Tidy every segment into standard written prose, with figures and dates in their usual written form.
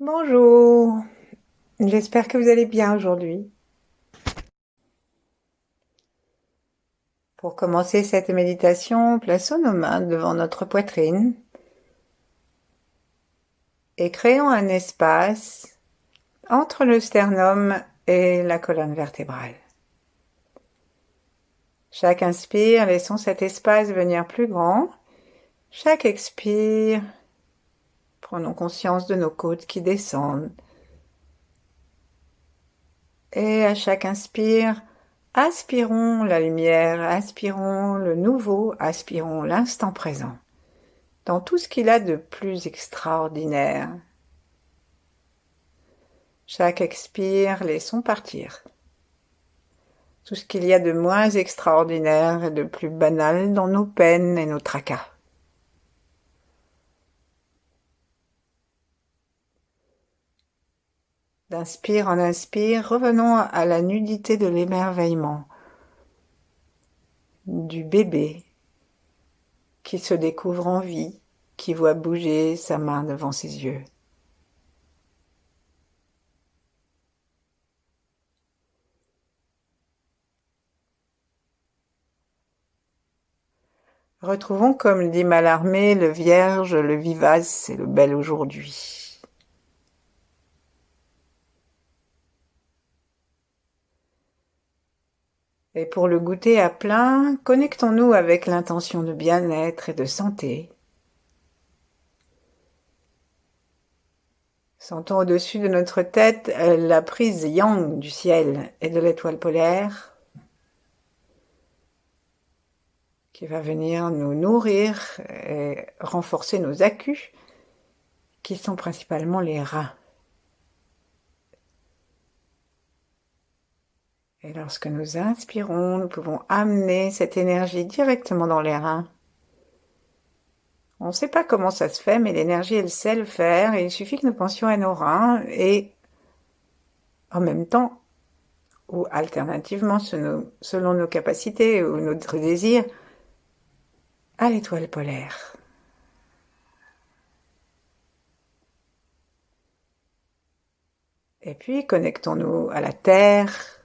Bonjour, j'espère que vous allez bien aujourd'hui. Pour commencer cette méditation, plaçons nos mains devant notre poitrine et créons un espace entre le sternum et la colonne vertébrale. Chaque inspire, laissons cet espace devenir plus grand. Chaque expire, prenons conscience de nos côtes qui descendent. Et à chaque inspire, aspirons la lumière, aspirons le nouveau, aspirons l'instant présent, dans tout ce qu'il a de plus extraordinaire. Chaque expire, laissons partir tout ce qu'il y a de moins extraordinaire et de plus banal dans nos peines et nos tracas. D'inspire en inspire, revenons à la nudité de l'émerveillement, du bébé qui se découvre en vie, qui voit bouger sa main devant ses yeux. Retrouvons, comme dit Mallarmé, le vierge, le vivace et le bel aujourd'hui. Et pour le goûter à plein, connectons-nous avec l'intention de bien-être et de santé. Sentons au-dessus de notre tête la prise yang du ciel et de l'étoile polaire qui va venir nous nourrir et renforcer nos accus qui sont principalement les reins. Et lorsque nous inspirons, nous pouvons amener cette énergie directement dans les reins. On ne sait pas comment ça se fait, mais l'énergie, elle sait le faire. Et il suffit que nous pensions à nos reins et en même temps, ou alternativement, selon nos capacités ou notre désir, à l'étoile polaire. Et puis, connectons-nous à la Terre.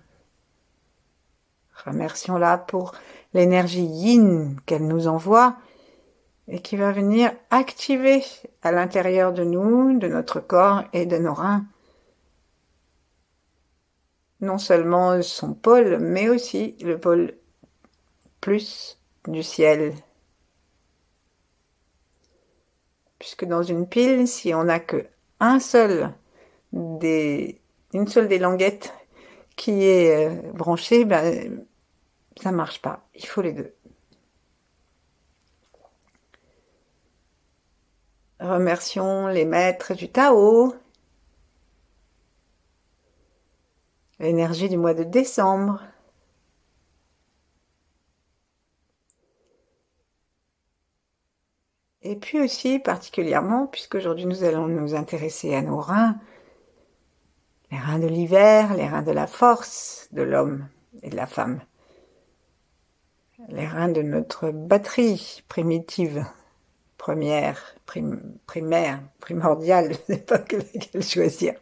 Remercions-la pour l'énergie yin qu'elle nous envoie et qui va venir activer à l'intérieur de nous, de notre corps et de nos reins. Non seulement son pôle, mais aussi le pôle plus du ciel. Puisque dans une pile, si on n'a que une seule des languettes qui est branchée, ça marche pas. Il faut les deux. Remercions les maîtres du Tao, l'énergie du mois de décembre. Et puis aussi particulièrement, puisqu'aujourd'hui nous allons nous intéresser à nos reins, les reins de l'hiver, les reins de la force de l'homme et de la femme, les reins de notre batterie primitive, primaire, primordiale, je ne sais pas laquelle choisir.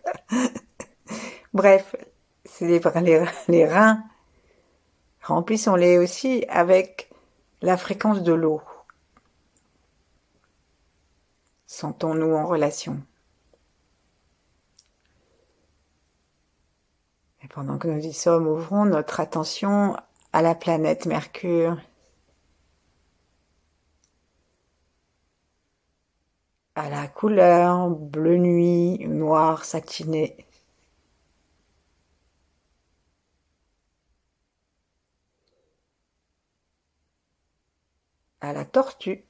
Bref, c'est les reins, remplissons-les aussi avec la fréquence de l'eau. Sentons-nous en relation. Et pendant que nous y sommes, ouvrons notre attention à la planète Mercure, à la couleur bleu nuit, noir satiné. À la tortue,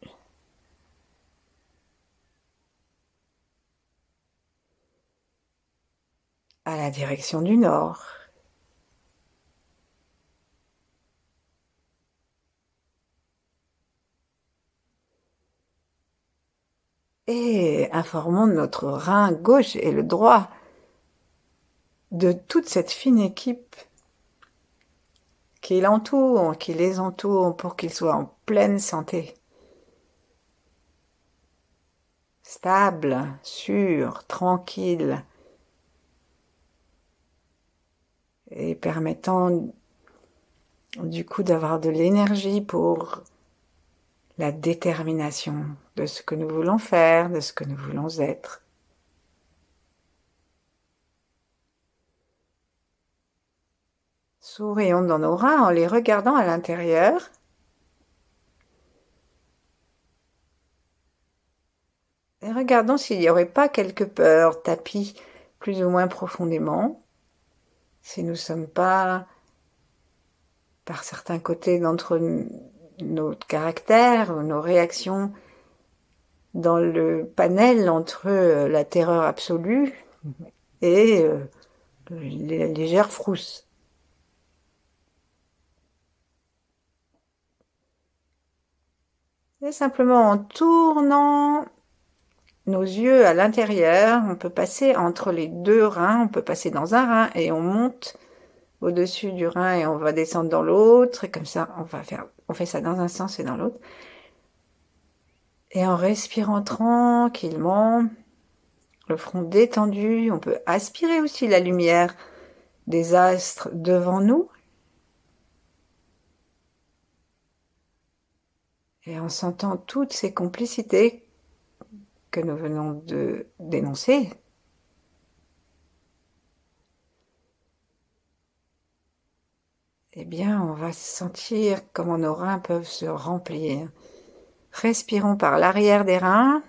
à la direction du nord. Et informons notre rein gauche et le droit de toute cette fine équipe qui l'entoure, qui les entoure pour qu'ils soient en pleine santé. stable, sûr, tranquille, et permettant du coup d'avoir de l'énergie pour la détermination de ce que nous voulons faire, de ce que nous voulons être. Sourions dans nos reins en les regardant à l'intérieur. Et regardons s'il n'y aurait pas quelques peurs tapies plus ou moins profondément. Si nous ne sommes pas, par certains côtés d'entre notre caractère ou nos réactions, dans le panel entre la terreur absolue et les légères frousses. Et simplement en tournant nos yeux à l'intérieur, on peut passer entre les deux reins, on peut passer dans un rein et on monte au-dessus du rein et on va descendre dans l'autre, et comme ça on fait ça dans un sens et dans l'autre. Et en respirant tranquillement, le front détendu, on peut aspirer aussi la lumière des astres devant nous. Et en sentant toutes ces complicités que nous venons de dénoncer, eh bien, on va sentir comment nos reins peuvent se remplir. Respirons par l'arrière des reins.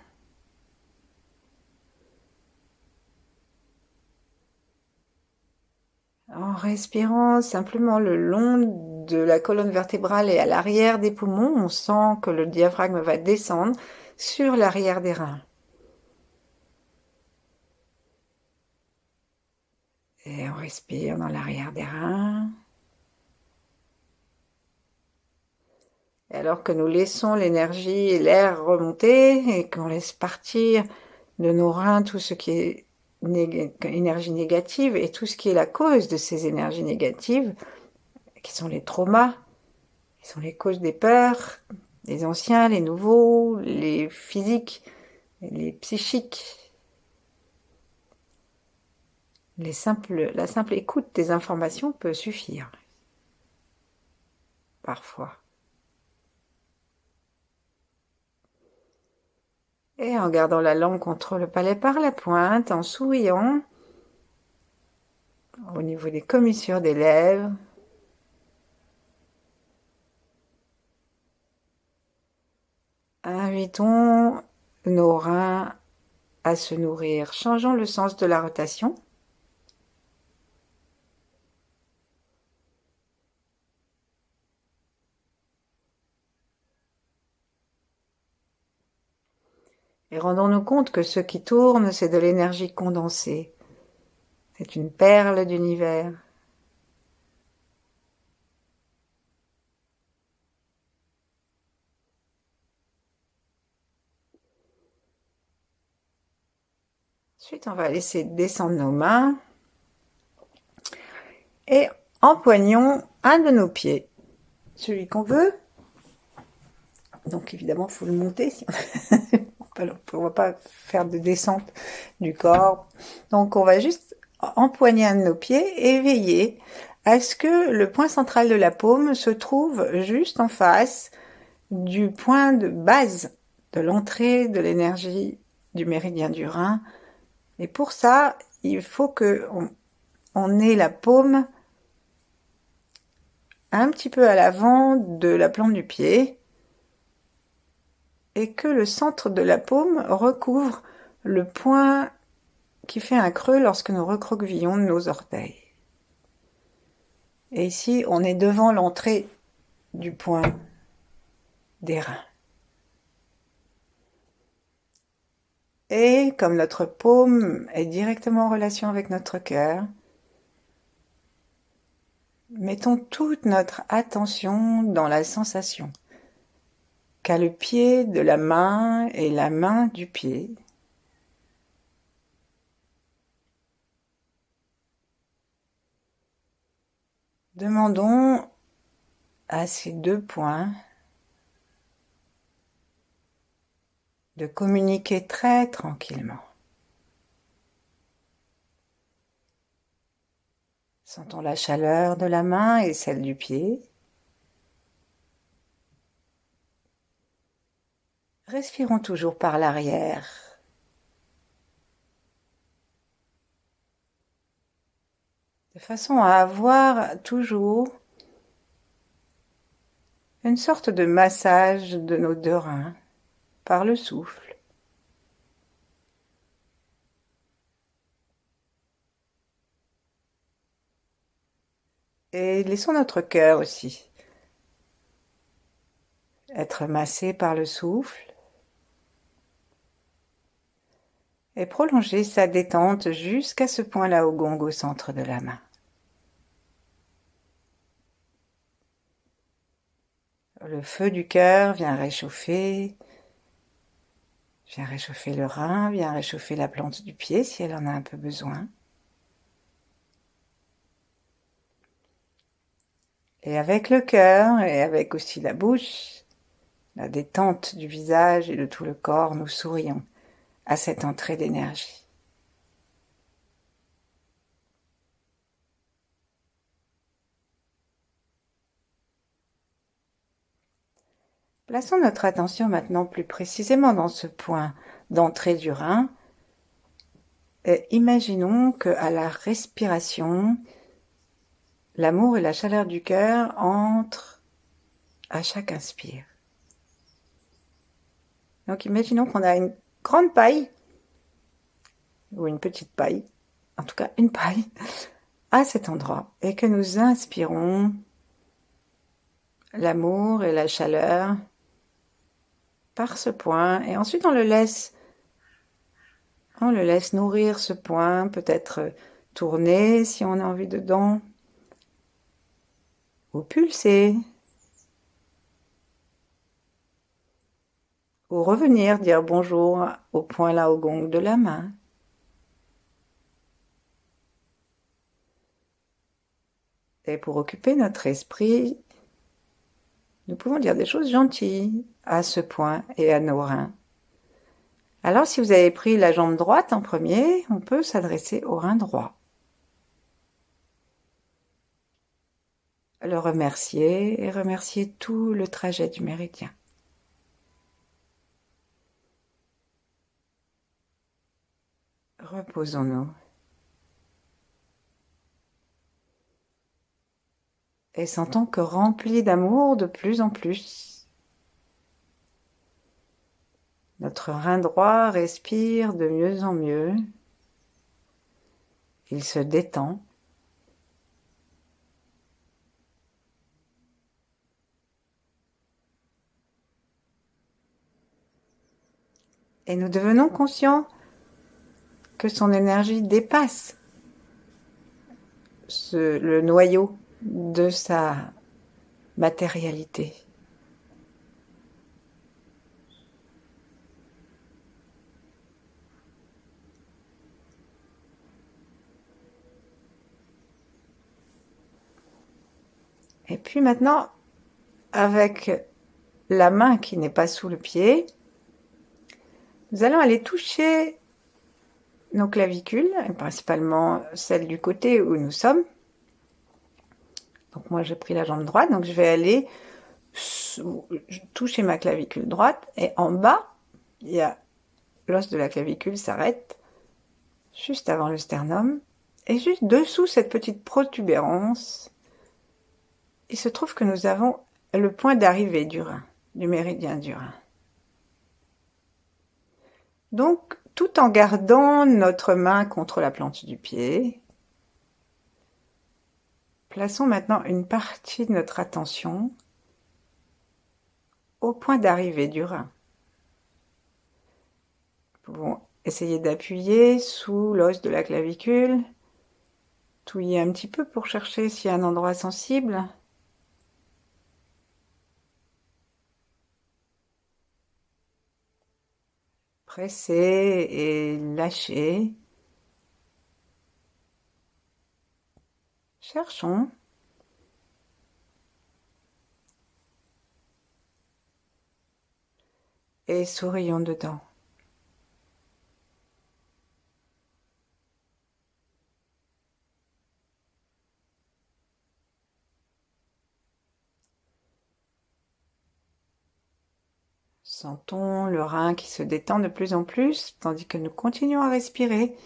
En respirant simplement le long de la colonne vertébrale et à l'arrière des poumons, on sent que le diaphragme va descendre sur l'arrière des reins. Et on respire dans l'arrière des reins. Et alors que nous laissons l'énergie et l'air remonter et qu'on laisse partir de nos reins tout ce qui est énergie négative et tout ce qui est la cause de ces énergies négatives, qui sont les traumas, qui sont les causes des peurs, les anciens, les nouveaux, les physiques, les psychiques. La simple écoute des informations peut suffire, parfois. Et en gardant la langue contre le palais par la pointe, en souriant, au niveau des commissures des lèvres, invitons nos reins à se nourrir. Changeons le sens de la rotation. Et rendons-nous compte que ce qui tourne, c'est de l'énergie condensée. C'est une perle d'univers. Ensuite, on va laisser descendre nos mains et empoignons un de nos pieds, celui qu'on veut. Donc évidemment, il faut le monter, on ne va pas faire de descente du corps. Donc on va juste empoigner un de nos pieds et veiller à ce que le point central de la paume se trouve juste en face du point de base de l'entrée de l'énergie du méridien du rein. Et pour ça, il faut que on ait la paume un petit peu à l'avant de la plante du pied et que le centre de la paume recouvre le point qui fait un creux lorsque nous recroquevillons nos orteils. Et ici, on est devant l'entrée du point des reins. Et comme notre paume est directement en relation avec notre cœur, mettons toute notre attention dans la sensation qu'a le pied de la main et la main du pied. Demandons à ces deux points de communiquer très tranquillement. Sentons la chaleur de la main et celle du pied. Respirons toujours par l'arrière. De façon à avoir toujours une sorte de massage de nos deux reins par le souffle. Et laissons notre cœur aussi être massé par le souffle et prolonger sa détente jusqu'à ce point là au gong au centre de la main. Le feu du cœur vient réchauffer le rein, vient réchauffer la plante du pied si elle en a un peu besoin. Et avec le cœur et avec aussi la bouche, la détente du visage et de tout le corps, nous sourions à cette entrée d'énergie. Plaçons notre attention maintenant plus précisément dans ce point d'entrée du rein. Et imaginons qu'à la respiration, l'amour et la chaleur du cœur entrent à chaque inspire. Donc imaginons qu'on a une grande paille, ou une petite paille, en tout cas une paille, à cet endroit, et que nous inspirons l'amour et la chaleur par ce point, et ensuite on le laisse nourrir ce point, peut-être tourner si on a envie dedans, ou pulser, ou revenir dire bonjour au point là au gong de la main. Et pour occuper notre esprit, nous pouvons dire des choses gentilles à ce point et à nos reins. Alors si vous avez pris la jambe droite en premier, on peut s'adresser au rein droit. Le remercier et remercier tout le trajet du méridien. Reposons-nous. Et sentons que rempli d'amour de plus en plus. Notre rein droit respire de mieux en mieux. Il se détend. Et nous devenons conscients que son énergie dépasse le noyau de sa matérialité. Et puis maintenant, avec la main qui n'est pas sous le pied, nous allons aller toucher nos clavicules, et principalement celle du côté où nous sommes. Donc moi j'ai pris la jambe droite, donc je vais aller toucher ma clavicule droite, et en bas, il y a l'os de la clavicule s'arrête juste avant le sternum, et juste dessous cette petite protubérance, il se trouve que nous avons le point d'arrivée du rein, du méridien du rein. Donc, tout en gardant notre main contre la plante du pied, plaçons maintenant une partie de notre attention au point d'arrivée du rein. Nous pouvons essayer d'appuyer sous l'os de la clavicule, touiller un petit peu pour chercher s'il y a un endroit sensible. Presser et lâcher. Cherchons. Et sourions dedans. Sentons le rein qui se détend de plus en plus, tandis que nous continuons à respirer.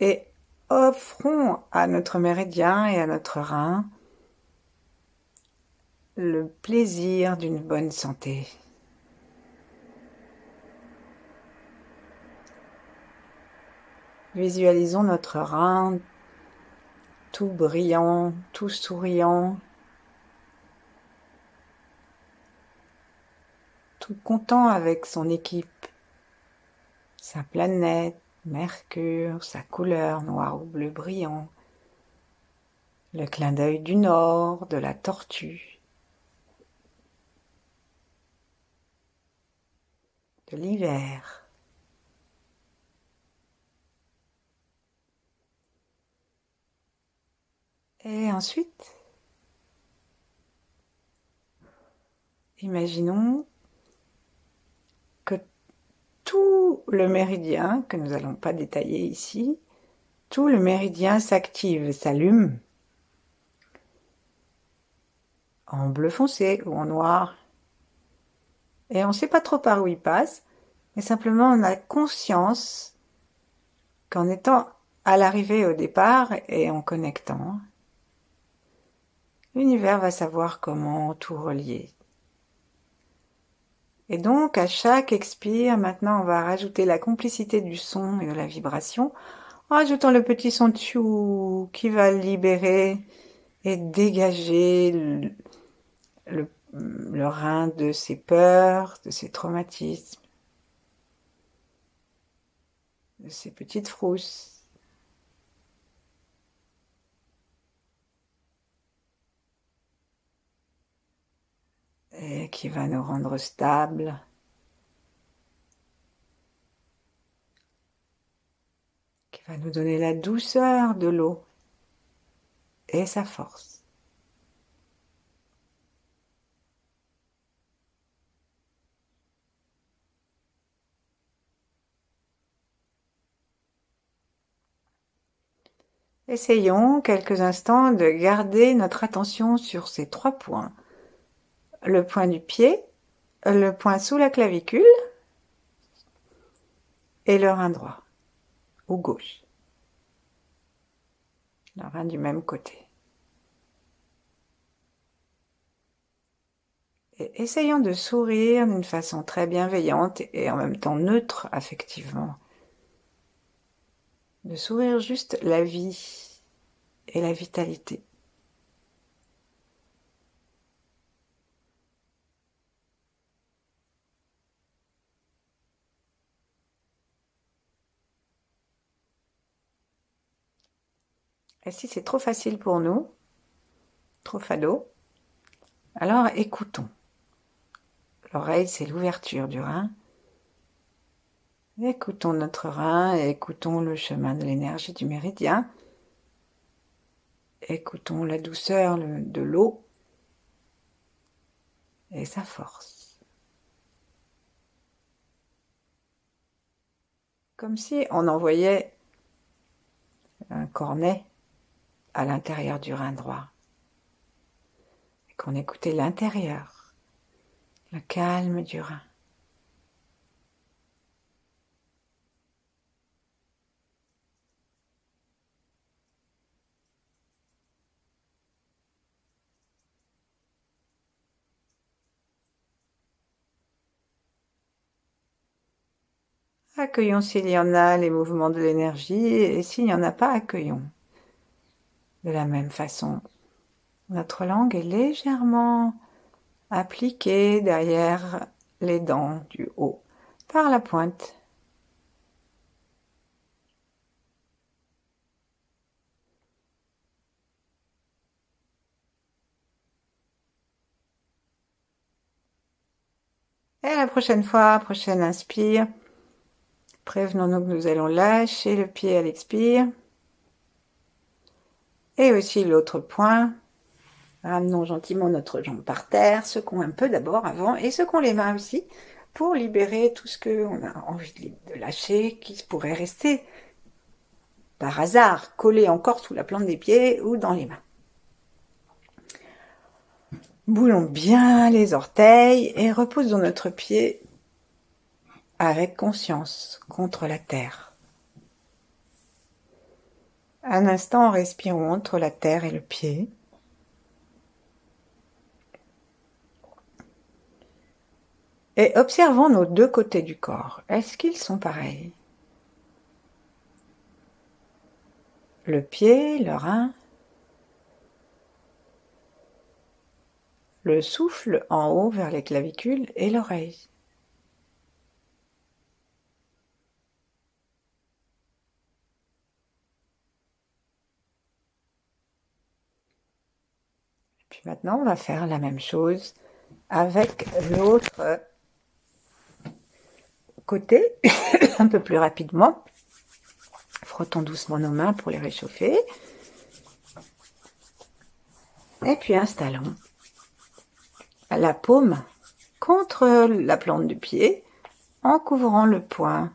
Et offrons à notre méridien et à notre rein le plaisir d'une bonne santé. Visualisons notre rein tout brillant, tout souriant, tout content avec son équipe, sa planète, Mercure, sa couleur noir ou bleu brillant, le clin d'œil du nord, de la tortue, de l'hiver. Et ensuite, imaginons que tout le méridien, que nous n'allons pas détailler ici, tout le méridien s'active, s'allume en bleu foncé ou en noir. Et on ne sait pas trop par où il passe, mais simplement on a conscience qu'en étant à l'arrivée au départ et en connectant, l'univers va savoir comment tout relier. Et donc, à chaque expire, maintenant, on va rajouter la complicité du son et de la vibration, en rajoutant le petit son tchou qui va libérer et dégager le rein de ses peurs, de ses traumatismes, de ses petites frousses. Et qui va nous rendre stables, qui va nous donner la douceur de l'eau et sa force. Essayons quelques instants de garder notre attention sur ces 3 points. Le point du pied, le point sous la clavicule et le rein droit ou gauche. Le rein du même côté. Et essayons de sourire d'une façon très bienveillante et en même temps neutre affectivement. De sourire juste la vie et la vitalité. Et si c'est trop facile pour nous, trop fado, alors écoutons. L'oreille, c'est l'ouverture du rein. Écoutons notre rein et écoutons le chemin de l'énergie du méridien. Écoutons la douceur de l'eau et sa force. Comme si on envoyait un cornet à l'intérieur du rein droit. Et qu'on écoutait l'intérieur, le calme du rein. Accueillons s'il y en a les mouvements de l'énergie et s'il n'y en a pas, accueillons. De la même façon, notre langue est légèrement appliquée derrière les dents du haut par la pointe. Et la prochaine fois, prochaine inspire, prévenons-nous que nous allons lâcher le pied à l'expire. Et aussi l'autre point, ramenons gentiment notre jambe par terre, secouons un peu d'abord avant, et secouons les mains aussi, pour libérer tout ce qu'on a envie de lâcher, qui pourrait rester par hasard collé encore sous la plante des pieds ou dans les mains. Boulons bien les orteils et repose dans notre pied avec conscience contre la terre. Un instant, respirons entre la terre et le pied. Et observons nos deux côtés du corps. Est-ce qu'ils sont pareils? Le pied, le rein, le souffle en haut vers les clavicules et l'oreille. Puis maintenant, on va faire la même chose avec l'autre côté, un peu plus rapidement. Frottons doucement nos mains pour les réchauffer. Et puis installons la paume contre la plante du pied en couvrant le point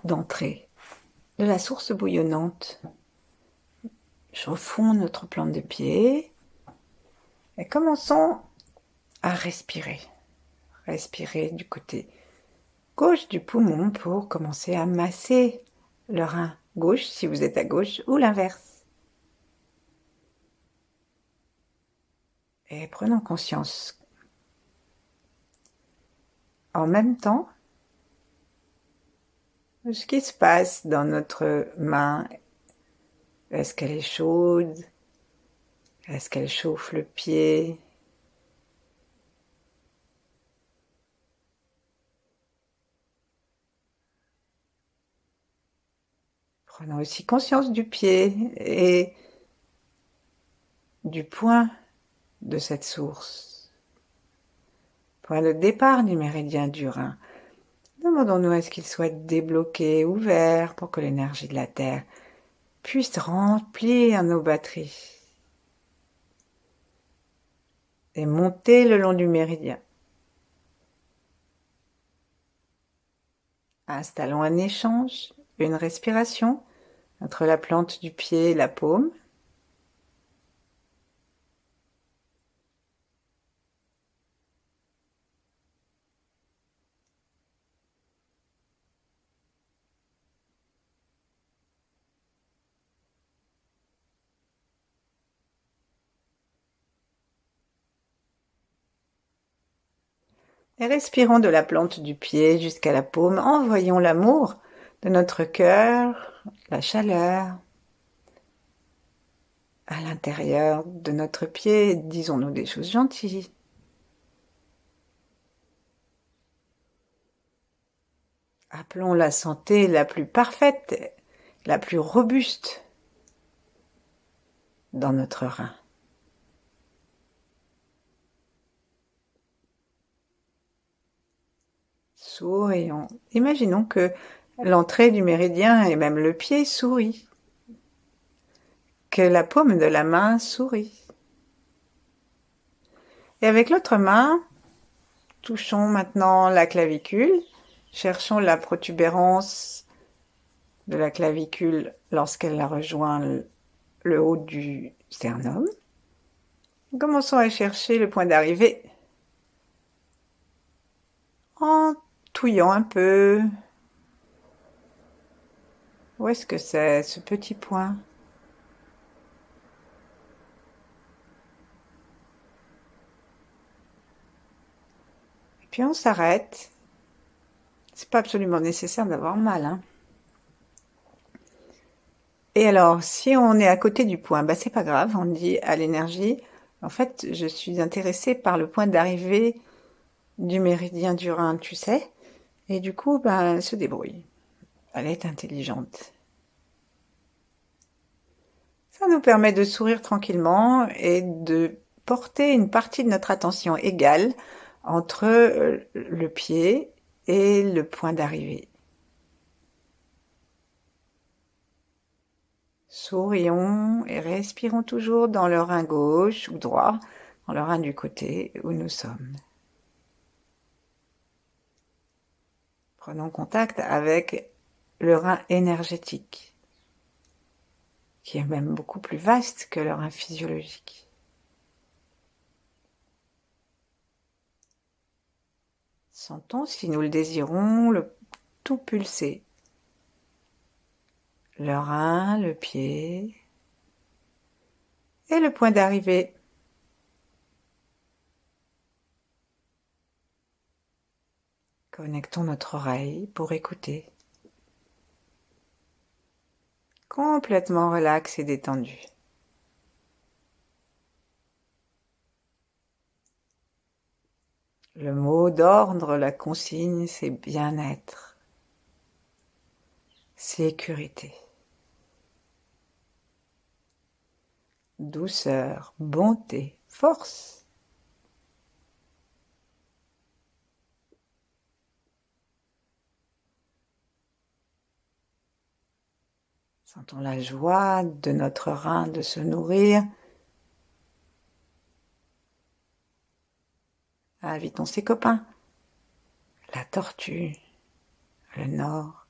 d'entrée de la source bouillonnante. Chauffons notre plante de pied et commençons à respirer. Respirer du côté gauche du poumon pour commencer à masser le rein gauche si vous êtes à gauche ou l'inverse. Et prenons conscience en même temps de ce qui se passe dans notre main. Est-ce qu'elle est chaude? Est-ce qu'elle chauffe le pied? Prenons aussi conscience du pied et du point de cette source. Point de départ du méridien du rein. Demandons-nous est-ce qu'il souhaite débloquer, ouvert, pour que l'énergie de la Terre puisse remplir nos batteries et monter le long du méridien. Installons un échange, une respiration entre la plante du pied et la paume. Et respirons de la plante du pied jusqu'à la paume. Envoyons l'amour de notre cœur, la chaleur, à l'intérieur de notre pied. Disons-nous des choses gentilles. Appelons la santé la plus parfaite, la plus robuste dans notre rein. Sourions. Imaginons que l'entrée du méridien et même le pied sourit. Que la paume de la main sourit. Et avec l'autre main, touchons maintenant la clavicule. Cherchons la protubérance de la clavicule lorsqu'elle a rejoint le haut du sternum. Commençons à chercher le point d'arrivée en touillant un peu. Où est-ce que c'est, ce petit point? Et puis on s'arrête. C'est pas absolument nécessaire d'avoir mal, hein. Et alors, si on est à côté du point, c'est pas grave, on dit à l'énergie, en fait, je suis intéressée par le point d'arrivée du méridien du rein, tu sais, et du coup, elle se débrouille. Elle est intelligente. Ça nous permet de sourire tranquillement et de porter une partie de notre attention égale entre le pied et le point d'arrivée. Sourions et respirons toujours dans le rein gauche ou droit, dans le rein du côté où nous sommes. Prenons contact avec le rein énergétique, qui est même beaucoup plus vaste que le rein physiologique. Sentons, si nous le désirons, le tout pulser. Le rein, le pied et le point d'arrivée. Connectons notre oreille pour écouter. Complètement relax et détendu. Le mot d'ordre, la consigne, c'est bien-être, sécurité, douceur, bonté, force. Sentons la joie de notre rein de se nourrir. Invitons ses copains. La tortue, le nord,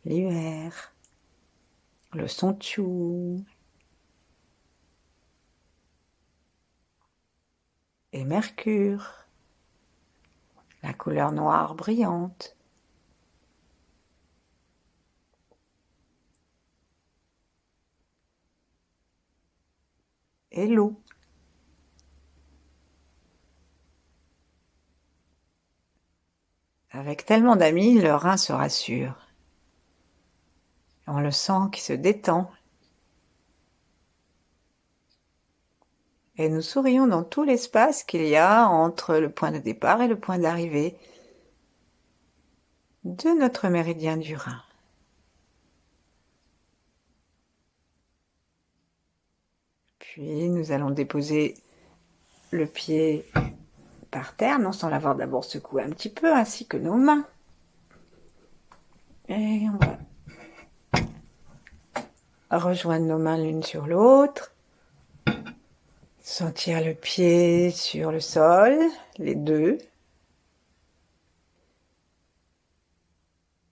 l'hiver, le sonchou et Mercure, la couleur noire brillante. Et l'eau. Avec tellement d'amis, le rein se rassure. On le sent qui se détend. Et nous sourions dans tout l'espace qu'il y a entre le point de départ et le point d'arrivée de notre méridien du rein. Puis nous allons déposer le pied par terre, non sans l'avoir d'abord secoué un petit peu, ainsi que nos mains. Et on va rejoindre nos mains l'une sur l'autre. Sentir le pied sur le sol, les deux.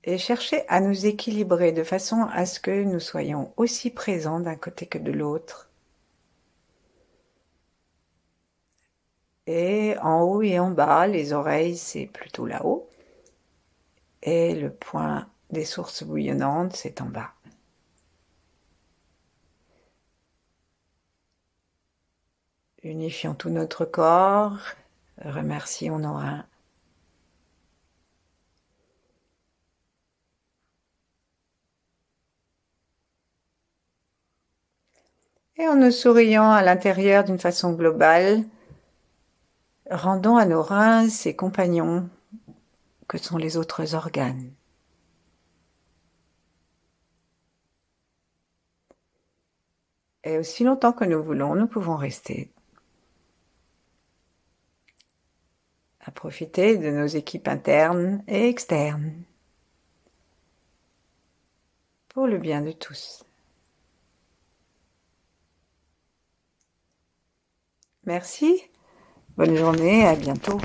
Et chercher à nous équilibrer de façon à ce que nous soyons aussi présents d'un côté que de l'autre. Et en haut et en bas, les oreilles, c'est plutôt là-haut. Et le point des sources bouillonnantes, c'est en bas. Unifions tout notre corps, remercions nos reins. Et en nous souriant à l'intérieur d'une façon globale, rendons à nos reins ces compagnons que sont les autres organes. Et aussi longtemps que nous voulons, nous pouvons rester à profiter de nos équipes internes et externes pour le bien de tous. Merci, bonne journée, à bientôt.